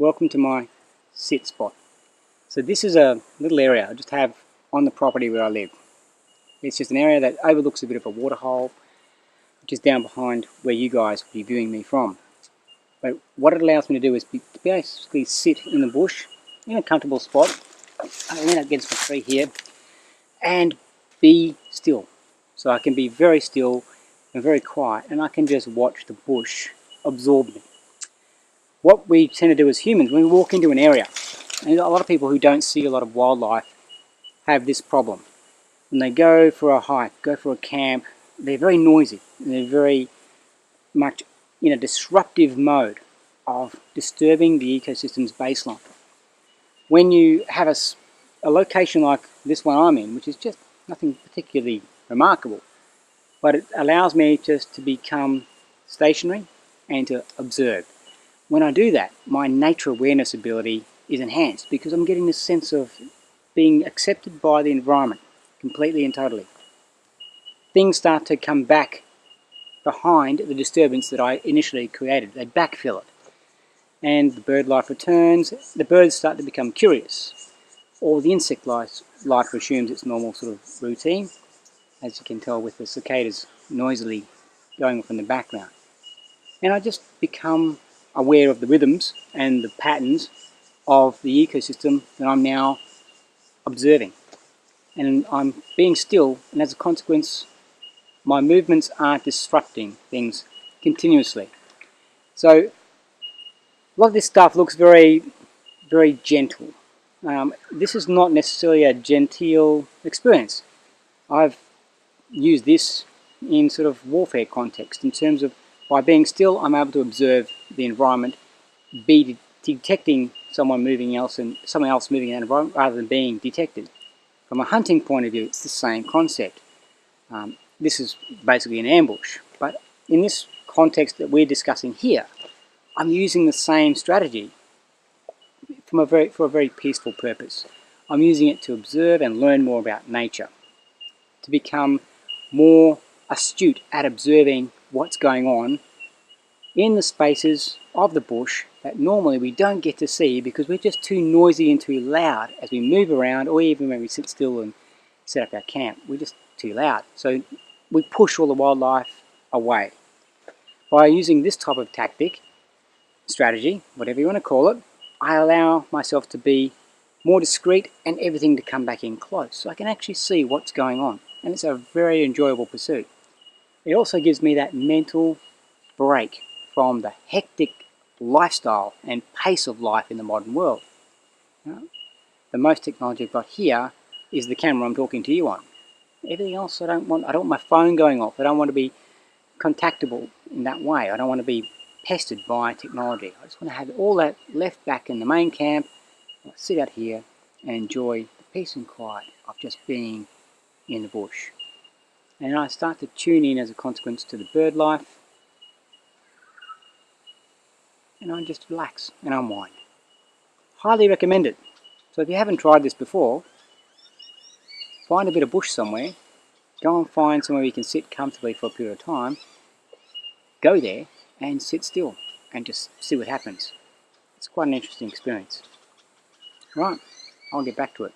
Welcome to my sit spot. So this is a little area I just have on the property where I live. It's just an area that overlooks a bit of a waterhole, which is down behind where you guys will be viewing me from. But what it allows me to do is to basically sit in the bush in a comfortable spot. I lean against the tree here and be still. So I can be very still and very quiet, and I can just watch the bush absorb me. What we tend to do as humans when we walk into an area, and a lot of people who don't see a lot of wildlife have this problem. When they go for a hike, go for a camp, they're very noisy and they're very much in a disruptive mode of disturbing the ecosystem's baseline. When you have a location like this one I'm in, which is just nothing particularly remarkable, but it allows me just to become stationary and to observe. When I do that, my nature awareness ability is enhanced because I'm getting this sense of being accepted by the environment completely and totally. Things start to come back behind the disturbance that I initially created. They backfill it. And the bird life returns, the birds start to become curious. Or the insect life resumes its normal sort of routine, as you can tell with the cicadas noisily going off in the background. And I just become aware of the rhythms and the patterns of the ecosystem that I'm now observing. And I'm being still, and as a consequence, my movements aren't disrupting things continuously. So a lot of this stuff looks very, very gentle. This is not necessarily a genteel experience. I've used this in sort of warfare context in terms of by being still, I'm able to observe the environment, be detecting someone moving else and someone else moving in that environment rather than being detected. From a hunting point of view, it's the same concept. This is basically an ambush, but in this context that we're discussing here, I'm using the same strategy for a very peaceful purpose. I'm using it to observe and learn more about nature, to become more astute at observing what's going on in the spaces of the bush that normally we don't get to see because we're just too noisy and too loud as we move around, or even when we sit still and set up our camp. We're just too loud. So we push all the wildlife away. By using this type of tactic, strategy, whatever you want to call it, I allow myself to be more discreet and everything to come back in close so I can actually see what's going on. And it's a very enjoyable pursuit. It also gives me that mental break from the hectic lifestyle and pace of life in the modern world. The most technology I've got here is the camera I'm talking to you on. Everything else I don't want my phone going off. I don't want to be contactable in that way. I don't want to be pestered by technology. I just want to have all that left back in the main camp. I'll sit out here and enjoy the peace and quiet of just being in the bush. And I start to tune in as a consequence to the bird life, and I just relax and unwind. Highly recommend it. So if you haven't tried this before, find a bit of bush somewhere, go and find somewhere you can sit comfortably for a period of time, go there and sit still and just see what happens. It's quite an interesting experience. Right, I'll get back to it.